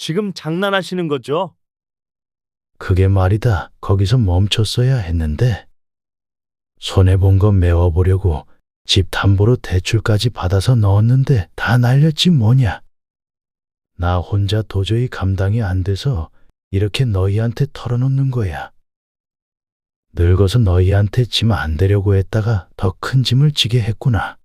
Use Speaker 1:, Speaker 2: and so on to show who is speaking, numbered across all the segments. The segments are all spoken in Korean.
Speaker 1: 지금 장난하시는 거죠?
Speaker 2: 그게 말이다. 거기서 멈췄어야 했는데. 손해본 거 메워보려고 집 담보로 대출까지 받아서 넣었는데 다 날렸지 뭐냐. 나 혼자 도저히 감당이 안 돼서 이렇게 너희한테 털어놓는 거야. 늙어서 너희한테 짐 안 되려고 했다가 더 큰 짐을 지게 했구나.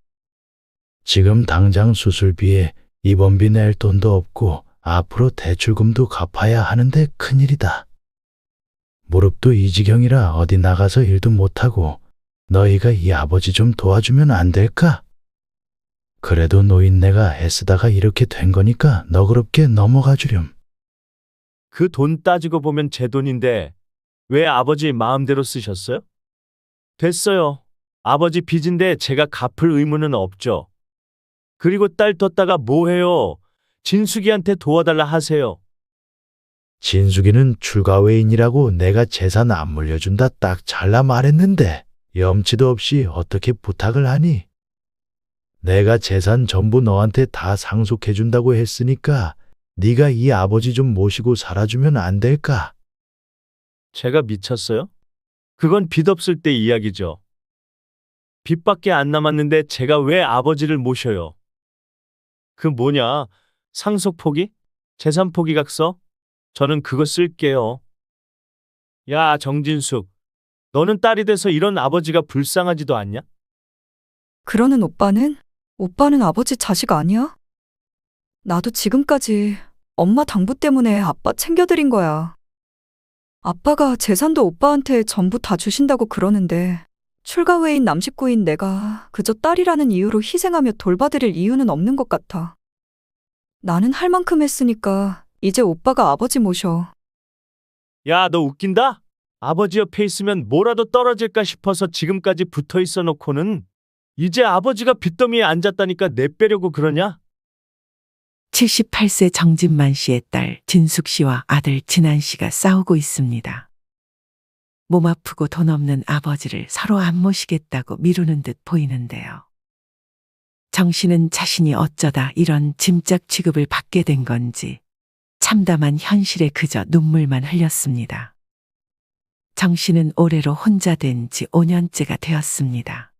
Speaker 2: 지금 당장 수술비에 입원비 낼 돈도 없고 앞으로 대출금도 갚아야 하는데 큰일이다. 무릎도 이 지경이라 어디 나가서 일도 못하고 너희가 이 아버지 좀 도와주면 안 될까? 그래도 노인네가 애쓰다가 이렇게 된 거니까 너그럽게 넘어가 주렴.
Speaker 1: 그 돈 따지고 보면 제 돈인데 왜 아버지 마음대로 쓰셨어요? 됐어요. 아버지 빚인데 제가 갚을 의무는 없죠. 그리고 딸 뒀다가 뭐 해요? 진숙이한테 도와달라 하세요.
Speaker 2: 진숙이는 출가외인이라고 내가 재산 안 물려준다 딱 잘라 말했는데 염치도 없이 어떻게 부탁을 하니? 내가 재산 전부 너한테 다 상속해준다고 했으니까 네가 이 아버지 좀 모시고 살아주면 안 될까?
Speaker 1: 제가 미쳤어요? 그건 빚 없을 때 이야기죠. 빚밖에 안 남았는데 제가 왜 아버지를 모셔요? 그 뭐냐? 상속 포기? 재산 포기각서? 저는 그거 쓸게요. 야, 정진숙. 너는 딸이 돼서 이런 아버지가 불쌍하지도 않냐?
Speaker 3: 그러는 오빠는 아버지 자식 아니야? 나도 지금까지 엄마 당부 때문에 아빠 챙겨드린 거야. 아빠가 재산도 오빠한테 전부 다 주신다고 그러는데 출가외인 남식구인 내가 그저 딸이라는 이유로 희생하며 돌봐드릴 이유는 없는 것 같아. 나는 할 만큼 했으니까 이제 오빠가 아버지 모셔.
Speaker 1: 야, 너 웃긴다? 아버지 옆에 있으면 뭐라도 떨어질까 싶어서 지금까지 붙어 있어 놓고는 이제 아버지가 빚더미에 앉았다니까 내빼려고 그러냐?
Speaker 4: 78세 정진만 씨의 딸 진숙 씨와 아들 진한 씨가 싸우고 있습니다. 몸 아프고 돈 없는 아버지를 서로 안 모시겠다고 미루는 듯 보이는데요. 정 씨는 자신이 어쩌다 이런 짐짝 취급을 받게 된 건지 참담한 현실에 그저 눈물만 흘렸습니다. 정 씨는 올해로 혼자 된 지 5년째가 되었습니다.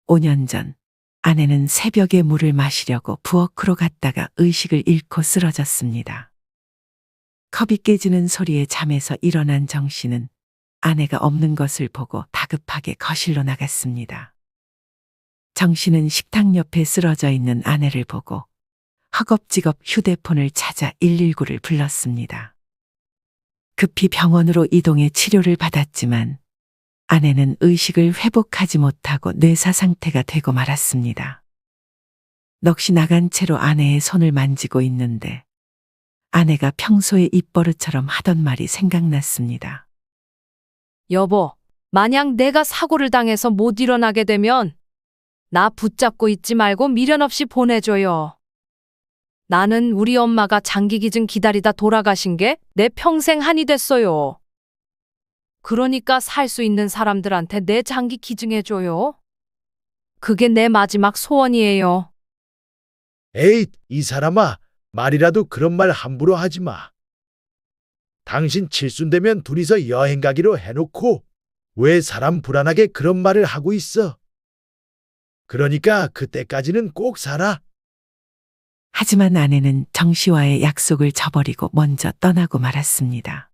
Speaker 4: 5년 전 아내는 새벽에 물을 마시려고 부엌으로 갔다가 의식을 잃고 쓰러졌습니다. 컵이 깨지는 소리에 잠에서 일어난 정 씨는 아내가 없는 것을 보고 다급하게 거실로 나갔습니다. 정 씨는 식탁 옆에 쓰러져 있는 아내를 보고 허겁지겁 휴대폰을 찾아 119를 불렀습니다. 급히 병원으로 이동해 치료를 받았지만 아내는 의식을 회복하지 못하고 뇌사 상태가 되고 말았습니다. 넋이 나간 채로 아내의 손을 만지고 있는데 아내가 평소에 입버릇처럼 하던 말이 생각났습니다.
Speaker 5: 여보, 만약 내가 사고를 당해서 못 일어나게 되면 나 붙잡고 있지 말고 미련 없이 보내줘요. 나는 우리 엄마가 장기 기증 기다리다 돌아가신 게 내 평생 한이 됐어요. 그러니까 살 수 있는 사람들한테 내 장기 기증해줘요. 그게 내 마지막 소원이에요.
Speaker 2: 에이, 이 사람아, 말이라도 그런 말 함부로 하지 마. 당신 칠순되면 둘이서 여행 가기로 해놓고 왜 사람 불안하게 그런 말을 하고 있어? 그러니까 그때까지는 꼭 살아.
Speaker 4: 하지만 아내는 정 씨와의 약속을 저버리고 먼저 떠나고 말았습니다.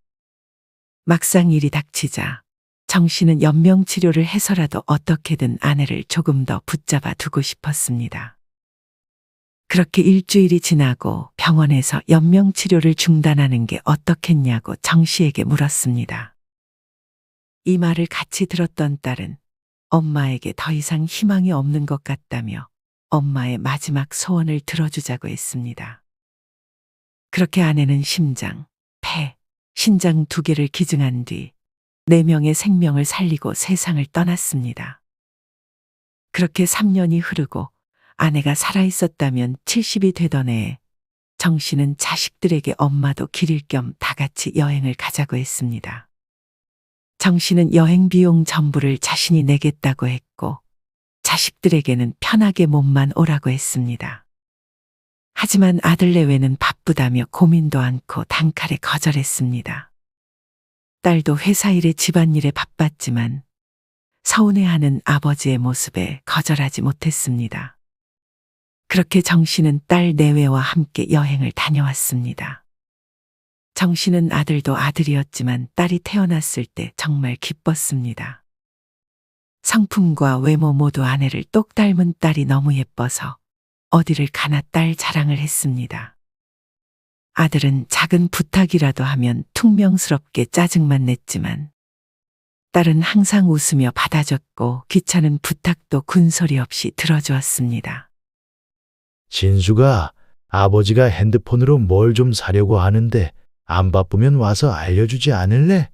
Speaker 4: 막상 일이 닥치자 정 씨는 연명치료를 해서라도 어떻게든 아내를 조금 더 붙잡아 두고 싶었습니다. 그렇게 일주일이 지나고 병원에서 연명치료를 중단하는 게 어떻겠냐고 정 씨에게 물었습니다. 이 말을 같이 들었던 딸은 엄마에게 더 이상 희망이 없는 것 같다며 엄마의 마지막 소원을 들어주자고 했습니다. 그렇게 아내는 심장, 폐, 신장 2개를 기증한 뒤 4명의 생명을 살리고 세상을 떠났습니다. 그렇게 3년이 흐르고 아내가 살아있었다면 70이 되던 해에 정 씨는 자식들에게 엄마도 기릴 겸 다 같이 여행을 가자고 했습니다. 정 씨는 여행 비용 전부를 자신이 내겠다고 했고 자식들에게는 편하게 몸만 오라고 했습니다. 하지만 아들 내외는 바쁘다며 고민도 않고 단칼에 거절했습니다. 딸도 회사 일에 집안일에 바빴지만 서운해하는 아버지의 모습에 거절하지 못했습니다. 그렇게 정 씨는 딸 내외와 함께 여행을 다녀왔습니다. 정 씨는 아들도 아들이었지만 딸이 태어났을 때 정말 기뻤습니다. 성품과 외모 모두 아내를 똑 닮은 딸이 너무 예뻐서 어디를 가나 딸 자랑을 했습니다. 아들은 작은 부탁이라도 하면 퉁명스럽게 짜증만 냈지만 딸은 항상 웃으며 받아줬고 귀찮은 부탁도 군소리 없이 들어주었습니다.
Speaker 2: 진수가 아버지가 핸드폰으로 뭘 좀 사려고 하는데 안 바쁘면 와서 알려주지 않을래?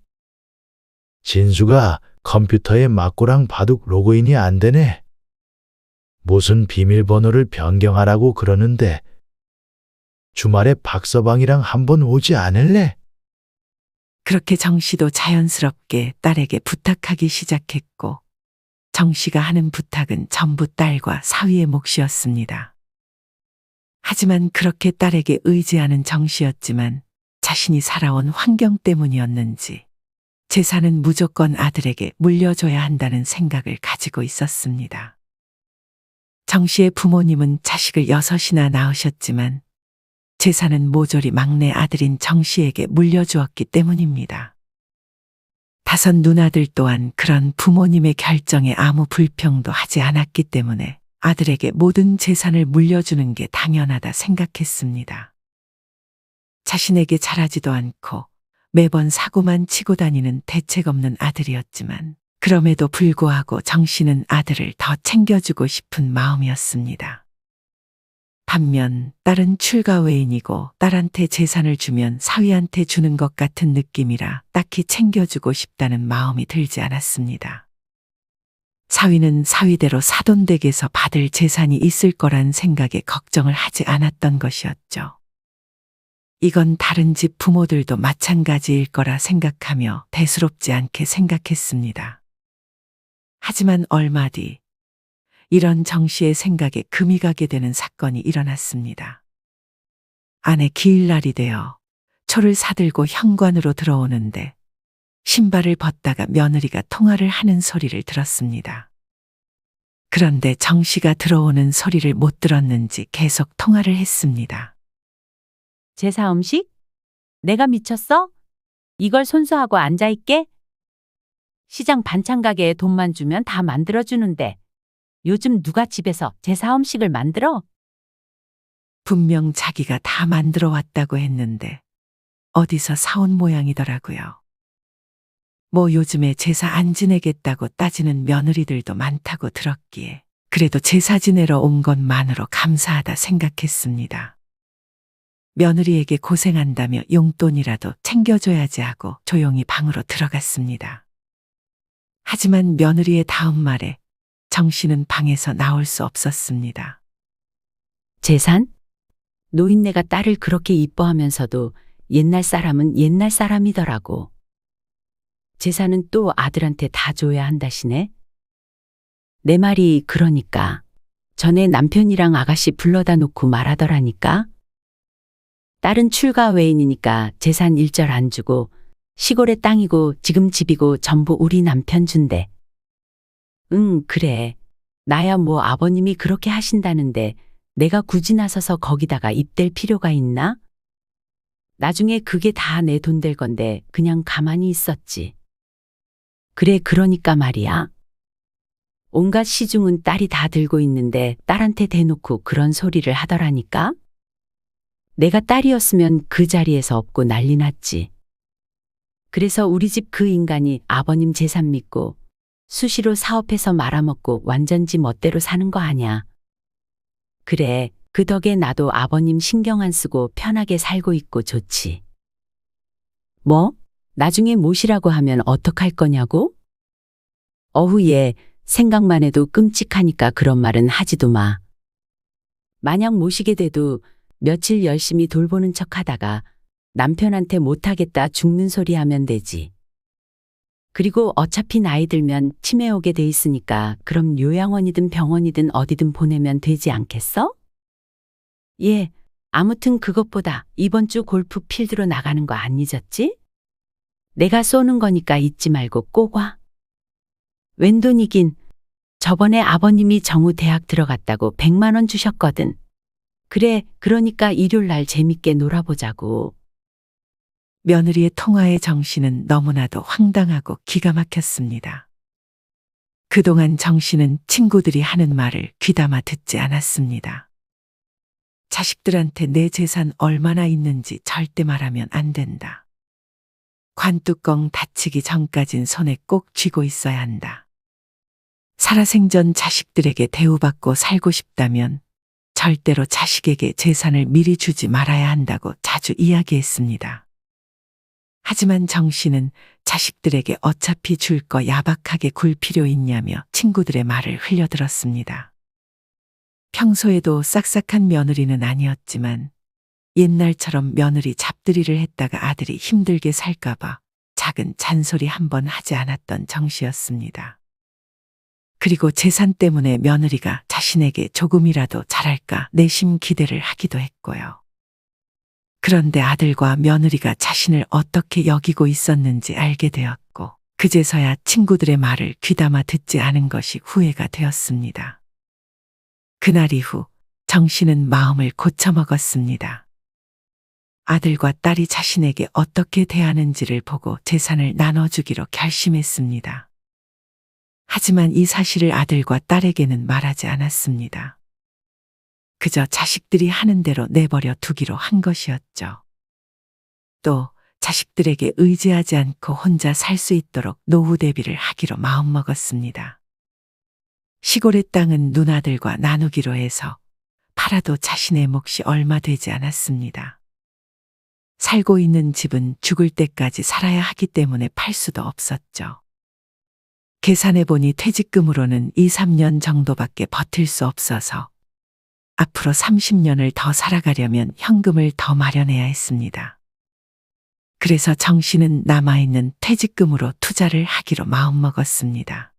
Speaker 2: 진수가 컴퓨터에 막고랑 바둑 로그인이 안 되네. 무슨 비밀번호를 변경하라고 그러는데 주말에 박서방이랑 한번 오지 않을래?
Speaker 4: 그렇게 정 씨도 자연스럽게 딸에게 부탁하기 시작했고 정 씨가 하는 부탁은 전부 딸과 사위의 몫이었습니다. 하지만 그렇게 딸에게 의지하는 정 씨였지만 자신이 살아온 환경 때문이었는지 재산은 무조건 아들에게 물려줘야 한다는 생각을 가지고 있었습니다. 정 씨의 부모님은 자식을 6이나 낳으셨지만 재산은 모조리 막내 아들인 정 씨에게 물려주었기 때문입니다. 5 누나들 또한 그런 부모님의 결정에 아무 불평도 하지 않았기 때문에 아들에게 모든 재산을 물려주는 게 당연하다 생각했습니다. 자신에게 잘하지도 않고 매번 사고만 치고 다니는 대책 없는 아들이었지만 그럼에도 불구하고 정 씨는 아들을 더 챙겨주고 싶은 마음이었습니다. 반면 딸은 출가 외인이고 딸한테 재산을 주면 사위한테 주는 것 같은 느낌이라 딱히 챙겨주고 싶다는 마음이 들지 않았습니다. 사위는 사위대로 사돈댁에서 받을 재산이 있을 거란 생각에 걱정을 하지 않았던 것이었죠. 이건 다른 집 부모들도 마찬가지일 거라 생각하며 대수롭지 않게 생각했습니다. 하지만 얼마 뒤 이런 정 씨의 생각에 금이 가게 되는 사건이 일어났습니다. 아내 기일날이 되어 초를 사들고 현관으로 들어오는데 신발을 벗다가 며느리가 통화를 하는 소리를 들었습니다. 그런데 정 씨가 들어오는 소리를 못 들었는지 계속 통화를 했습니다.
Speaker 6: 제사 음식? 내가 미쳤어? 이걸 손수하고 앉아있게? 시장 반찬 가게에 돈만 주면 다 만들어주는데 요즘 누가 집에서 제사 음식을 만들어?
Speaker 4: 분명 자기가 다 만들어 왔다고 했는데 어디서 사온 모양이더라고요. 뭐 요즘에 제사 안 지내겠다고 따지는 며느리들도 많다고 들었기에 그래도 제사 지내러 온 것만으로 감사하다 생각했습니다. 며느리에게 고생한다며 용돈이라도 챙겨줘야지 하고 조용히 방으로 들어갔습니다. 하지만 며느리의 다음 말에 정 씨는 방에서 나올 수 없었습니다.
Speaker 6: 재산? 노인네가 딸을 그렇게 이뻐하면서도 옛날 사람은 옛날 사람이더라고. 재산은 또 아들한테 다 줘야 한다시네. 내 말이 그러니까 전에 남편이랑 아가씨 불러다 놓고 말하더라니까. 딸은 출가 외인이니까 재산 일절 안 주고 시골의 땅이고 지금 집이고 전부 우리 남편 준대. 응, 그래. 나야 뭐 아버님이 그렇게 하신다는데 내가 굳이 나서서 거기다가 입댈 필요가 있나? 나중에 그게 다 내 돈 될 건데 그냥 가만히 있었지. 그래, 그러니까 말이야. 온갖 시중은 딸이 다 들고 있는데 딸한테 대놓고 그런 소리를 하더라니까? 내가 딸이었으면 그 자리에서 없고 난리 났지. 그래서 우리 집 그 인간이 아버님 재산 믿고 수시로 사업해서 말아먹고 완전 지 멋대로 사는 거 아냐. 그래, 그 덕에 나도 아버님 신경 안 쓰고 편하게 살고 있고 좋지. 뭐? 나중에 모시라고 하면 어떡할 거냐고? 어후, 얘 생각만 해도 끔찍하니까 그런 말은 하지도 마. 만약 모시게 돼도 며칠 열심히 돌보는 척 하다가 남편한테 못하겠다 죽는 소리 하면 되지. 그리고 어차피 나이 들면 치매 오게 돼 있으니까 그럼 요양원이든 병원이든 어디든 보내면 되지 않겠어? 예, 아무튼 그것보다 이번 주 골프 필드로 나가는 거 안 잊었지? 내가 쏘는 거니까 잊지 말고 꼭 와. 웬 돈이긴. 저번에 아버님이 정우 대학 들어갔다고 100만 원 주셨거든. 그래, 그러니까 일요일 날 재밌게 놀아보자고.
Speaker 4: 며느리의 통화의 정신은 너무나도 황당하고 기가 막혔습니다. 그동안 정 씨는 친구들이 하는 말을 귀담아 듣지 않았습니다. 자식들한테 내 재산 얼마나 있는지 절대 말하면 안 된다. 관뚜껑 닫히기 전까진 손에 꼭 쥐고 있어야 한다. 살아생전 자식들에게 대우받고 살고 싶다면 절대로 자식에게 재산을 미리 주지 말아야 한다고 자주 이야기했습니다. 하지만 정 씨는 자식들에게 어차피 줄 거 야박하게 굴 필요 있냐며 친구들의 말을 흘려들었습니다. 평소에도 싹싹한 며느리는 아니었지만 옛날처럼 며느리 잡들이를 했다가 아들이 힘들게 살까봐 작은 잔소리 한 번 하지 않았던 정 씨였습니다. 그리고 재산 때문에 며느리가 자신에게 조금이라도 잘할까 내심 기대를 하기도 했고요. 그런데 아들과 며느리가 자신을 어떻게 여기고 있었는지 알게 되었고, 그제서야 친구들의 말을 귀담아 듣지 않은 것이 후회가 되었습니다. 그날 이후 정 씨는 마음을 고쳐먹었습니다. 아들과 딸이 자신에게 어떻게 대하는지를 보고 재산을 나눠주기로 결심했습니다. 하지만 이 사실을 아들과 딸에게는 말하지 않았습니다. 그저 자식들이 하는 대로 내버려 두기로 한 것이었죠. 또 자식들에게 의지하지 않고 혼자 살 수 있도록 노후 대비를 하기로 마음먹었습니다. 시골의 땅은 누나들과 나누기로 해서 팔아도 자신의 몫이 얼마 되지 않았습니다. 살고 있는 집은 죽을 때까지 살아야 하기 때문에 팔 수도 없었죠. 계산해보니 퇴직금으로는 2, 3년 정도밖에 버틸 수 없어서 앞으로 30년을 더 살아가려면 현금을 더 마련해야 했습니다. 그래서 정 씨는 남아있는 퇴직금으로 투자를 하기로 마음먹었습니다.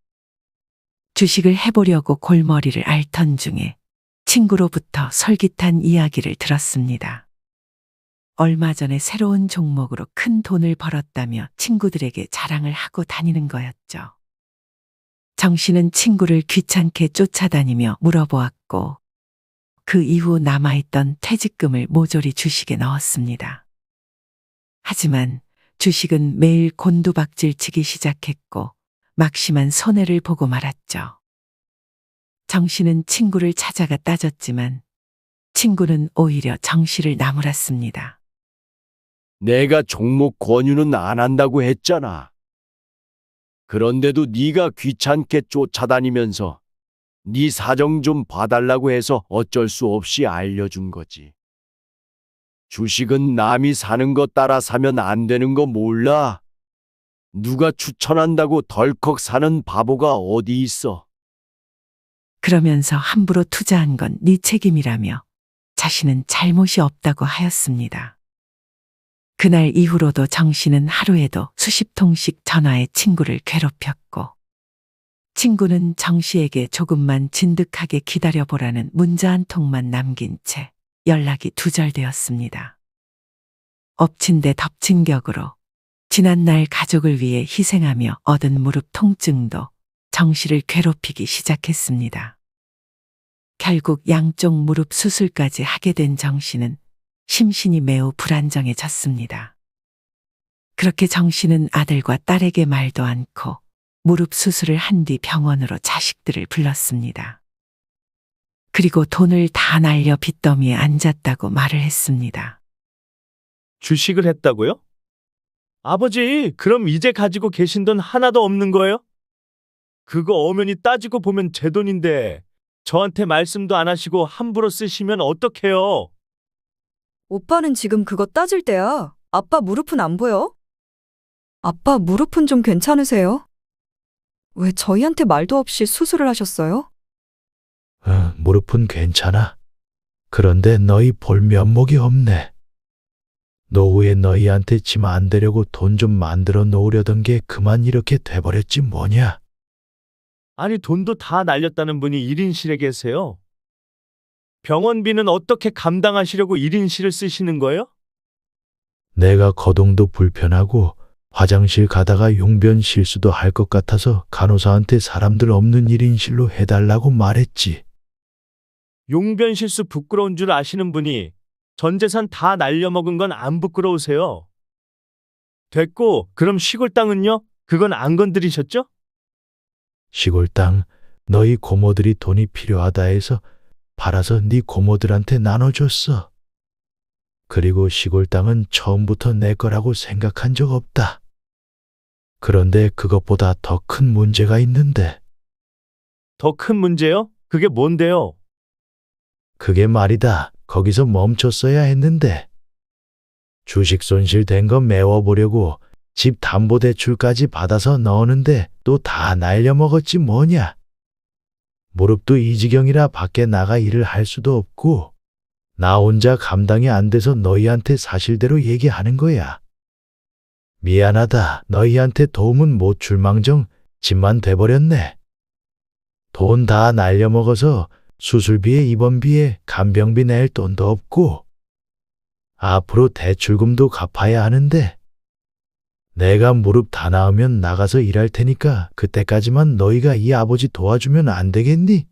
Speaker 4: 주식을 해보려고 골머리를 앓던 중에 친구로부터 솔깃한 이야기를 들었습니다. 얼마 전에 새로운 종목으로 큰 돈을 벌었다며 친구들에게 자랑을 하고 다니는 거였죠. 정 씨는 친구를 귀찮게 쫓아다니며 물어보았고, 그 이후 남아있던 퇴직금을 모조리 주식에 넣었습니다. 하지만 주식은 매일 곤두박질 치기 시작했고 막심한 손해를 보고 말았죠. 정 씨는 친구를 찾아가 따졌지만 친구는 오히려 정 씨를 나무랐습니다.
Speaker 1: 내가 종목 권유는 안 한다고 했잖아. 그런데도 네가 귀찮게 쫓아다니면서 네 사정 좀 봐달라고 해서 어쩔 수 없이 알려준 거지. 주식은 남이 사는 거 따라 사면 안 되는 거 몰라? 누가 추천한다고 덜컥 사는 바보가 어디 있어?
Speaker 4: 그러면서 함부로 투자한 건 네 책임이라며 자신은 잘못이 없다고 하였습니다. 그날 이후로도 정 씨는 하루에도 수십 통씩 전화해 친구를 괴롭혔고, 친구는 정 씨에게 조금만 진득하게 기다려보라는 문자 한 통만 남긴 채 연락이 두절되었습니다. 엎친 데 덮친 격으로 지난날 가족을 위해 희생하며 얻은 무릎 통증도 정 씨를 괴롭히기 시작했습니다. 결국 양쪽 무릎 수술까지 하게 된 정 씨는 심신이 매우 불안정해졌습니다. 그렇게 정 씨는 아들과 딸에게 말도 않고 무릎 수술을 한 뒤 병원으로 자식들을 불렀습니다. 그리고 돈을 다 날려 빚더미에 앉았다고 말을 했습니다.
Speaker 1: 주식을 했다고요? 아버지, 그럼 이제 가지고 계신 돈 하나도 없는 거예요? 그거 엄연히 따지고 보면 제 돈인데 저한테 말씀도 안 하시고 함부로 쓰시면 어떡해요?
Speaker 3: 오빠는 지금 그거 따질 때야. 아빠 무릎은 안 보여? 아빠 무릎은 좀 괜찮으세요? 왜 저희한테 말도 없이 수술을 하셨어요?
Speaker 2: 무릎은 괜찮아. 그런데 너희 볼 면목이 없네. 노후에 너희한테 짐 안 되려고 돈 좀 만들어 놓으려던 게 그만 이렇게 돼버렸지 뭐냐.
Speaker 1: 아니, 돈도 다 날렸다는 분이 1인실에 계세요. 병원비는 어떻게 감당하시려고 1인실을 쓰시는 거예요?
Speaker 2: 내가 거동도 불편하고 화장실 가다가 용변 실수도 할 것 같아서 간호사한테 사람들 없는 1인실로 해달라고 말했지.
Speaker 1: 용변 실수 부끄러운 줄 아시는 분이 전 재산 다 날려먹은 건 안 부끄러우세요? 됐고, 그럼 시골 땅은요? 그건 안 건드리셨죠?
Speaker 2: 시골 땅 너희 고모들이 돈이 필요하다 해서 팔아서 네 고모들한테 나눠줬어. 그리고 시골 땅은 처음부터 내 거라고 생각한 적 없다. 그런데 그것보다 더 큰 문제가 있는데
Speaker 1: 더 큰 문제요? 그게 뭔데요?
Speaker 2: 그게 말이다. 거기서 멈췄어야 했는데 주식 손실된 거 메워보려고 집 담보대출까지 받아서 넣었는데 또 다 날려먹었지 뭐냐. 무릎도 이 지경이라 밖에 나가 일을 할 수도 없고 나 혼자 감당이 안 돼서 너희한테 사실대로 얘기하는 거야. 미안하다. 너희한테 도움은 못 줄 망정 집만 돼버렸네. 돈 다 날려먹어서 수술비에 입원비에 간병비 낼 돈도 없고 앞으로 대출금도 갚아야 하는데 내가 무릎 다 나으면 나가서 일할 테니까 그때까지만 너희가 이 아버지 도와주면 안 되겠니?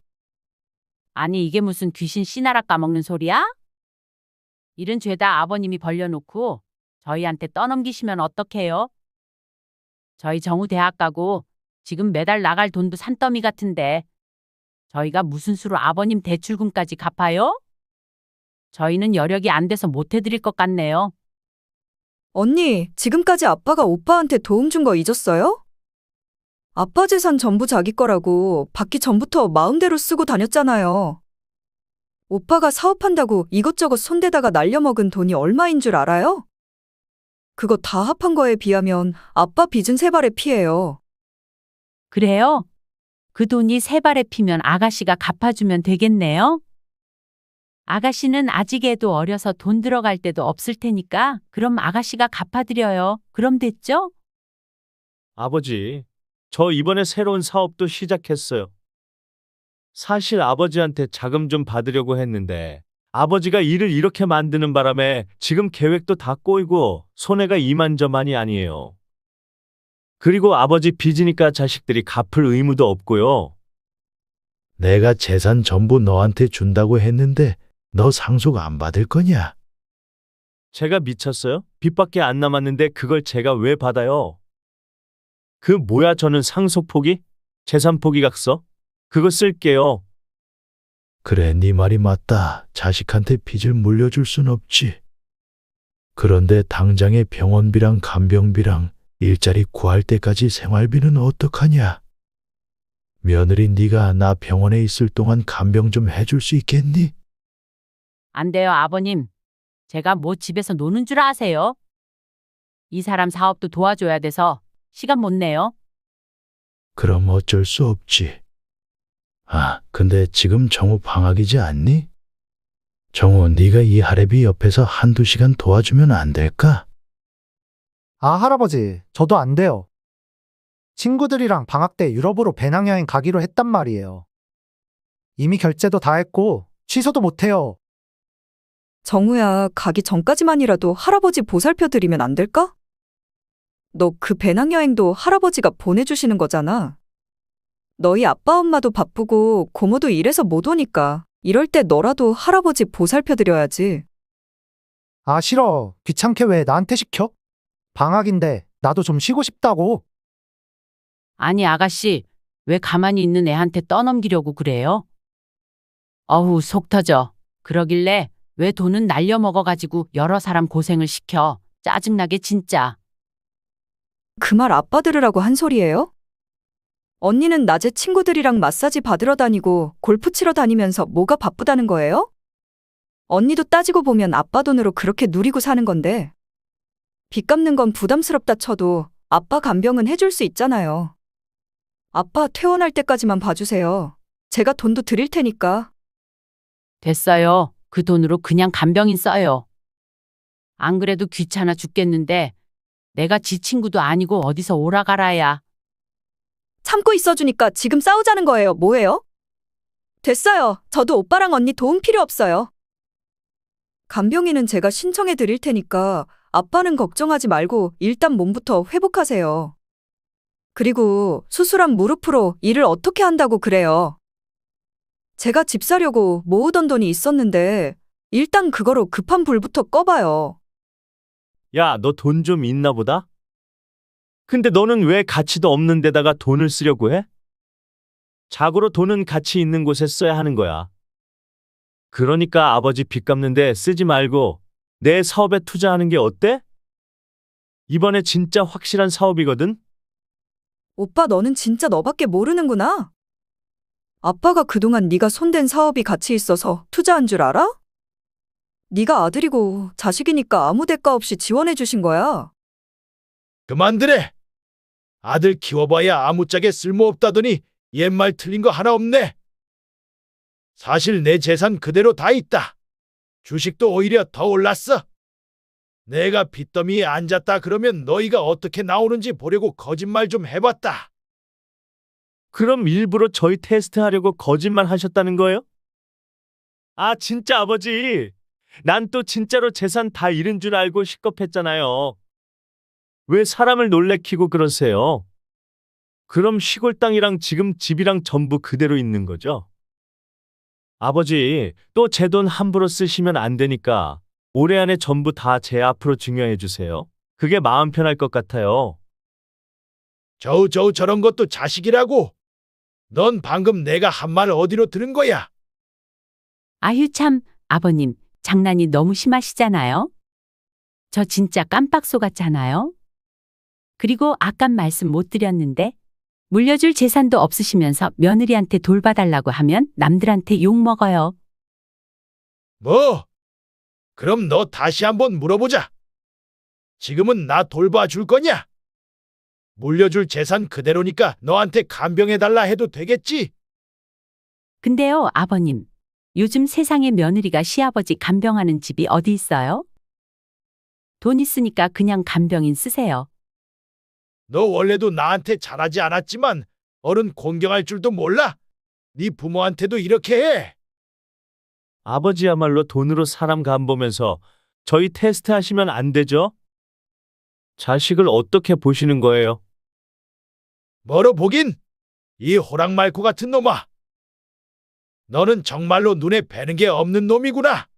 Speaker 6: 아니 이게 무슨 귀신 씨나라 까먹는 소리야? 일은 죄다 아버님이 벌려놓고 저희한테 떠넘기시면 어떡해요? 저희 정우 대학 가고 지금 매달 나갈 돈도 산더미 같은데 저희가 무슨 수로 아버님 대출금까지 갚아요? 저희는 여력이 안 돼서 못 해드릴 것 같네요.
Speaker 3: 언니, 지금까지 아빠가 오빠한테 도움 준 거 잊었어요? 아빠 재산 전부 자기 거라고 받기 전부터 마음대로 쓰고 다녔잖아요. 오빠가 사업한다고 이것저것 손대다가 날려먹은 돈이 얼마인 줄 알아요? 그거 다 합한 거에 비하면 아빠 빚은 세 발의 피예요.
Speaker 6: 그래요? 그 돈이 세 발에 피면 아가씨가 갚아주면 되겠네요? 아가씨는 아직 애도 어려서 돈 들어갈 때도 없을 테니까 그럼 아가씨가 갚아드려요. 그럼 됐죠?
Speaker 1: 아버지, 저 이번에 새로운 사업도 시작했어요. 사실 아버지한테 자금 좀 받으려고 했는데 아버지가 일을 이렇게 만드는 바람에 지금 계획도 다 꼬이고 손해가 이만저만이 아니에요. 그리고 아버지 빚이니까 자식들이 갚을 의무도 없고요.
Speaker 2: 내가 재산 전부 너한테 준다고 했는데 너 상속 안 받을 거냐?
Speaker 1: 제가 미쳤어요? 빚밖에 안 남았는데 그걸 제가 왜 받아요? 그 뭐야 저는 상속 포기? 재산 포기각서? 그거 쓸게요.
Speaker 2: 그래, 네 말이 맞다. 자식한테 빚을 물려줄 순 없지. 그런데 당장의 병원비랑 간병비랑 일자리 구할 때까지 생활비는 어떡하냐? 며느리 네가 나 병원에 있을 동안 간병 좀 해줄 수 있겠니?
Speaker 6: 안 돼요, 아버님. 제가 뭐 집에서 노는 줄 아세요? 이 사람 사업도 도와줘야 돼서 시간 못 내요.
Speaker 2: 그럼 어쩔 수 없지. 아, 근데 지금 정우 방학이지 않니? 정우, 네가 이 할애비 옆에서 한두 시간 도와주면 안 될까?
Speaker 7: 아, 할아버지, 저도 안 돼요. 친구들이랑 방학 때 유럽으로 배낭여행 가기로 했단 말이에요. 이미 결제도 다 했고 취소도 못 해요.
Speaker 3: 정우야, 가기 전까지만이라도 할아버지 보살펴 드리면 안 될까? 너 그 배낭여행도 할아버지가 보내주시는 거잖아. 너희 아빠 엄마도 바쁘고 고모도 일해서 못 오니까 이럴 때 너라도 할아버지 보살펴 드려야지.
Speaker 7: 아, 싫어. 귀찮게 왜 나한테 시켜? 방학인데 나도 좀 쉬고 싶다고.
Speaker 6: 아니, 아가씨, 왜 가만히 있는 애한테 떠넘기려고 그래요? 어후, 속 터져. 그러길래 왜 돈은 날려먹어가지고 여러 사람 고생을 시켜. 짜증나게 진짜.
Speaker 3: 그 말 아빠 들으라고 한 소리예요? 언니는 낮에 친구들이랑 마사지 받으러 다니고 골프 치러 다니면서 뭐가 바쁘다는 거예요? 언니도 따지고 보면 아빠 돈으로 그렇게 누리고 사는 건데. 빚 갚는 건 부담스럽다 쳐도 아빠 간병은 해줄 수 있잖아요. 아빠 퇴원할 때까지만 봐주세요. 제가 돈도 드릴 테니까.
Speaker 6: 됐어요. 그 돈으로 그냥 간병인 써요. 안 그래도 귀찮아 죽겠는데 내가 지 친구도 아니고 어디서 오라가라야.
Speaker 3: 참고 있어주니까 지금 싸우자는 거예요. 뭐예요? 됐어요. 저도 오빠랑 언니 도움 필요 없어요. 간병인은 제가 신청해 드릴 테니까 아빠는 걱정하지 말고 일단 몸부터 회복하세요. 그리고 수술한 무릎으로 일을 어떻게 한다고 그래요? 제가 집 사려고 모으던 돈이 있었는데 일단 그거로 급한 불부터 꺼봐요.
Speaker 1: 야, 너 돈 좀 있나 보다? 근데 너는 왜 가치도 없는 데다가 돈을 쓰려고 해? 자고로 돈은 가치 있는 곳에 써야 하는 거야. 그러니까 아버지 빚 갚는데 쓰지 말고 내 사업에 투자하는 게 어때? 이번에 진짜 확실한 사업이거든?
Speaker 3: 오빠 너는 진짜 너밖에 모르는구나. 아빠가 그동안 네가 손댄 사업이 가치 있어서 투자한 줄 알아? 네가 아들이고 자식이니까 아무 대가 없이 지원해 주신 거야.
Speaker 2: 그만두래. 아들 키워봐야 아무짝에 쓸모없다더니 옛말 틀린 거 하나 없네. 사실 내 재산 그대로 다 있다. 주식도 오히려 더 올랐어. 내가 빚더미에 앉았다 그러면 너희가 어떻게 나오는지 보려고 거짓말 좀 해봤다.
Speaker 1: 그럼 일부러 저희 테스트하려고 거짓말 하셨다는 거예요? 아, 진짜 아버지. 난 또 진짜로 재산 다 잃은 줄 알고 식겁했잖아요. 왜 사람을 놀래키고 그러세요? 그럼 시골 땅이랑 지금 집이랑 전부 그대로 있는 거죠? 아버지, 또 제 돈 함부로 쓰시면 안 되니까 올해 안에 전부 다 제 앞으로 증여해 주세요. 그게 마음 편할 것 같아요.
Speaker 2: 저우 저런 것도 자식이라고. 넌 방금 내가 한 말 어디로 들은 거야?
Speaker 6: 아유 참, 아버님, 장난이 너무 심하시잖아요? 저 진짜 깜빡 속았잖아요? 그리고 아까 말씀 못 드렸는데 물려줄 재산도 없으시면서 며느리한테 돌봐달라고 하면 남들한테 욕먹어요.
Speaker 2: 뭐? 그럼 너 다시 한번 물어보자. 지금은 나 돌봐줄 거냐? 물려줄 재산 그대로니까 너한테 간병해달라 해도 되겠지?
Speaker 6: 근데요, 아버님, 요즘 세상에 며느리가 시아버지 간병하는 집이 어디 있어요? 돈 있으니까 그냥 간병인 쓰세요.
Speaker 2: 너 원래도 나한테 잘하지 않았지만 어른 공경할 줄도 몰라? 네 부모한테도 이렇게 해.
Speaker 1: 아버지야말로 돈으로 사람 간보면서 저희 테스트 하시면 안 되죠? 자식을 어떻게 보시는 거예요?
Speaker 2: 뭐로 보긴? 이 호랑말코 같은 놈아. 너는 정말로 눈에 뵈는 게 없는 놈이구나.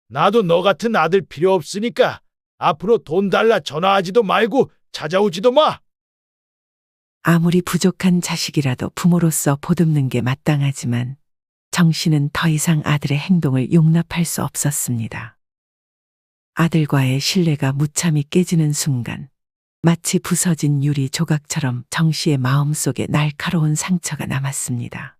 Speaker 2: 나도 너 같은 아들 필요 없으니까 앞으로 돈 달라 전화하지도 말고 찾아오지도 마.
Speaker 4: 아무리 부족한 자식이라도 부모로서 보듬는 게 마땅하지만 정 씨는 더 이상 아들의 행동을 용납할 수 없었습니다. 아들과의 신뢰가 무참히 깨지는 순간 마치 부서진 유리 조각처럼 정 씨의 마음속에 날카로운 상처가 남았습니다.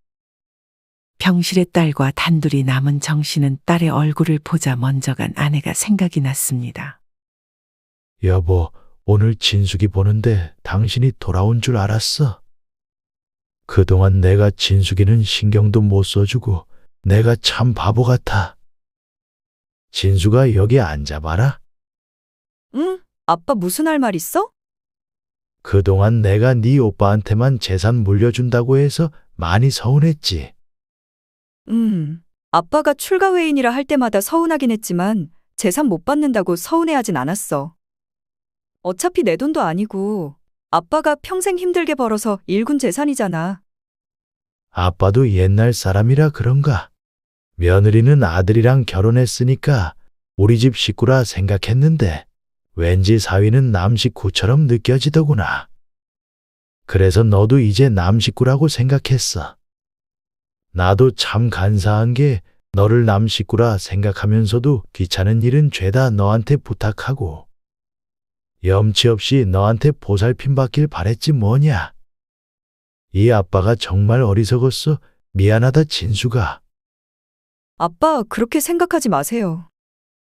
Speaker 4: 병실의 딸과 단둘이 남은 정 씨는 딸의 얼굴을 보자 먼저 간 아내가 생각이 났습니다.
Speaker 2: 여보, 오늘 진숙이 보는데 당신이 돌아온 줄 알았어. 그동안 내가 진숙이는 신경도 못 써주고 내가 참 바보 같아. 진숙아, 여기 앉아봐라.
Speaker 3: 응? 아빠 무슨 할 말 있어?
Speaker 2: 그동안 내가 네 오빠한테만 재산 물려준다고 해서 많이 서운했지.
Speaker 3: 아빠가 출가 외인이라 할 때마다 서운하긴 했지만 재산 못 받는다고 서운해하진 않았어. 어차피 내 돈도 아니고 아빠가 평생 힘들게 벌어서 일군 재산이잖아.
Speaker 2: 아빠도 옛날 사람이라 그런가? 며느리는 아들이랑 결혼했으니까 우리 집 식구라 생각했는데 왠지 사위는 남 식구처럼 느껴지더구나. 그래서 너도 이제 남 식구라고 생각했어. 나도 참 간사한 게 너를 남 식구라 생각하면서도 귀찮은 일은 죄다 너한테 부탁하고 염치 없이 너한테 보살핌 받길 바랬지 뭐냐. 이 아빠가 정말 어리석었어. 미안하다, 진수가.
Speaker 3: 아빠 그렇게 생각하지 마세요.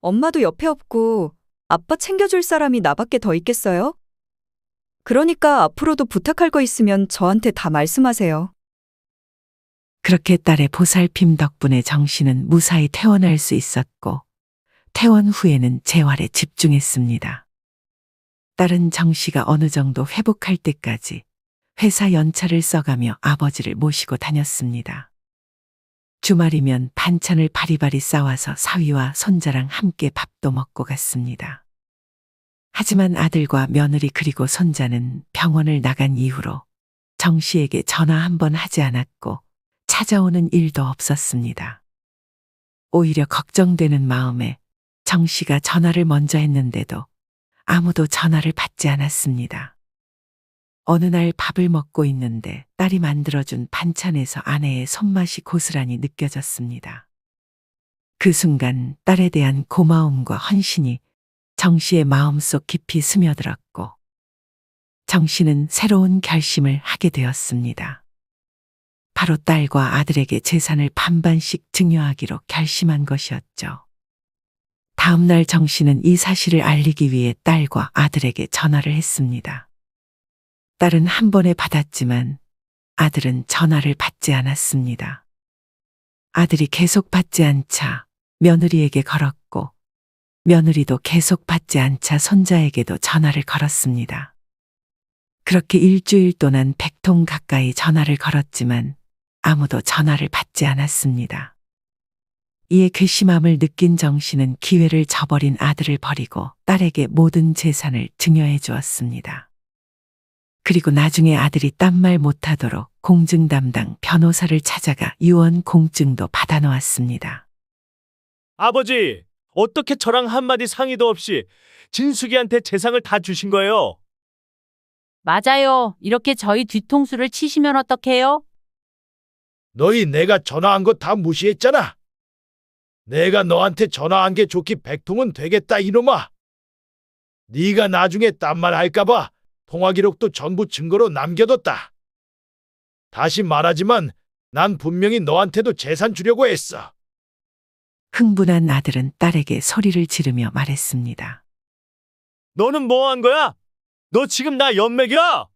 Speaker 3: 엄마도 옆에 없고 아빠 챙겨줄 사람이 나밖에 더 있겠어요? 그러니까 앞으로도 부탁할 거 있으면 저한테 다 말씀하세요.
Speaker 4: 그렇게 딸의 보살핌 덕분에 정 씨는 무사히 퇴원할 수 있었고 퇴원 후에는 재활에 집중했습니다. 딸은 정 씨가 어느 정도 회복할 때까지 회사 연차를 써가며 아버지를 모시고 다녔습니다. 주말이면 반찬을 바리바리 싸와서 사위와 손자랑 함께 밥도 먹고 갔습니다. 하지만 아들과 며느리 그리고 손자는 병원을 나간 이후로 정 씨에게 전화 한 번 하지 않았고 찾아오는 일도 없었습니다. 오히려 걱정되는 마음에 정 씨가 전화를 먼저 했는데도 아무도 전화를 받지 않았습니다. 어느 날 밥을 먹고 있는데 딸이 만들어준 반찬에서 아내의 손맛이 고스란히 느껴졌습니다. 그 순간 딸에 대한 고마움과 헌신이 정 씨의 마음속 깊이 스며들었고 정 씨는 새로운 결심을 하게 되었습니다. 바로 딸과 아들에게 재산을 반반씩 증여하기로 결심한 것이었죠. 다음 날 정 씨는 이 사실을 알리기 위해 딸과 아들에게 전화를 했습니다. 딸은 한 번에 받았지만 아들은 전화를 받지 않았습니다. 아들이 계속 받지 않자 며느리에게 걸었고 며느리도 계속 받지 않자 손자에게도 전화를 걸었습니다. 그렇게 일주일 동안 100통 가까이 전화를 걸었지만 아무도 전화를 받지 않았습니다. 이에 괘씸함을 느낀 정 씨는 기회를 저버린 아들을 버리고 딸에게 모든 재산을 증여해 주었습니다. 그리고 나중에 아들이 딴말 못하도록 공증 담당 변호사를 찾아가 유언 공증도 받아놓았습니다.
Speaker 1: 아버지, 어떻게 저랑 한마디 상의도 없이 진숙이한테 재산을 다 주신 거예요?
Speaker 6: 맞아요. 이렇게 저희 뒤통수를 치시면 어떡해요?
Speaker 2: 너희 내가 전화한 거 다 무시했잖아. 내가 너한테 전화한 게 좋기 100통은 되겠다 이놈아. 네가 나중에 딴말 할까봐 통화 기록도 전부 증거로 남겨뒀다. 다시 말하지만 난 분명히 너한테도 재산 주려고 했어.
Speaker 4: 흥분한 아들은 딸에게 소리를 지르며 말했습니다.
Speaker 1: 너는 뭐 한 거야? 너 지금 나 연맥이야?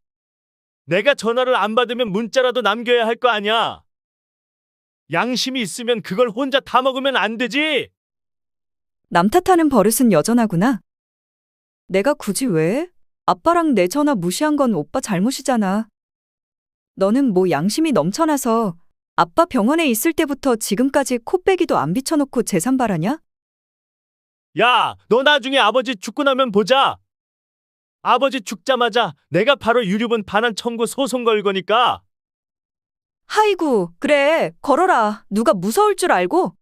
Speaker 1: 내가 전화를 안 받으면 문자라도 남겨야 할 거 아니야. 양심이 있으면 그걸 혼자 다 먹으면 안 되지.
Speaker 3: 남 탓하는 버릇은 여전하구나. 내가 굳이 왜? 아빠랑 내 전화 무시한 건 오빠 잘못이잖아. 너는 뭐 양심이 넘쳐나서 아빠 병원에 있을 때부터 지금까지 코빼기도 안 비춰놓고 재산 바라냐?
Speaker 1: 야, 너 나중에 아버지 죽고 나면 보자. 아버지 죽자마자 내가 바로 유류분 반환 청구 소송 걸 거니까.
Speaker 3: 하이구, 그래, 걸어라. 누가 무서울 줄 알고?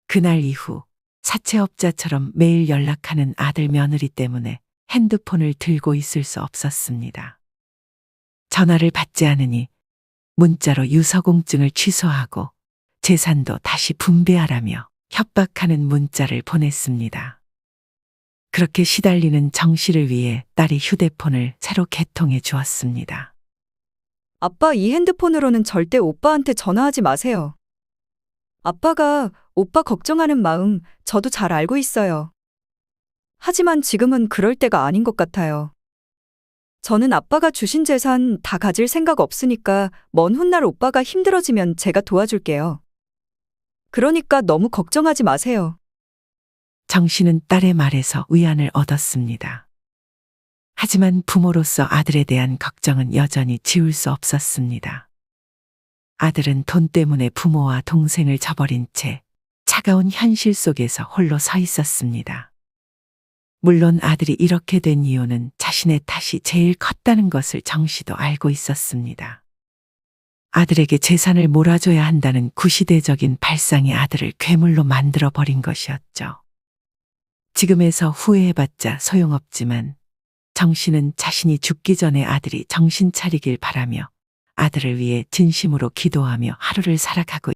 Speaker 4: 그날 이후 사채업자처럼 매일 연락하는 아들 며느리 때문에 핸드폰을 들고 있을 수 없었습니다. 전화를 받지 않으니 문자로 유서공증을 취소하고 재산도 다시 분배하라며 협박하는 문자를 보냈습니다. 그렇게 시달리는 정 씨를 위해 딸이 휴대폰을 새로 개통해 주었습니다.
Speaker 3: 아빠 이 핸드폰으로는 절대 오빠한테 전화하지 마세요. 아빠가 오빠 걱정하는 마음 저도 잘 알고 있어요. 하지만 지금은 그럴 때가 아닌 것 같아요. 저는 아빠가 주신 재산 다 가질 생각 없으니까 먼 훗날 오빠가 힘들어지면 제가 도와줄게요. 그러니까 너무 걱정하지 마세요.
Speaker 4: 정 씨는 딸의 말에서 위안을 얻었습니다. 하지만 부모로서 아들에 대한 걱정은 여전히 지울 수 없었습니다. 아들은 돈 때문에 부모와 동생을 저버린 채 차가운 현실 속에서 홀로 서 있었습니다. 물론 아들이 이렇게 된 이유는 자신의 탓이 제일 컸다는 것을 정 씨도 알고 있었습니다. 아들에게 재산을 몰아줘야 한다는 구시대적인 발상이 아들을 괴물로 만들어버린 것이었죠. 지금에서 후회해봤자 소용없지만 정 씨는 자신이 죽기 전에 아들이 정신 차리길 바라며 아들을 위해 진심으로 기도하며 하루를 살아가고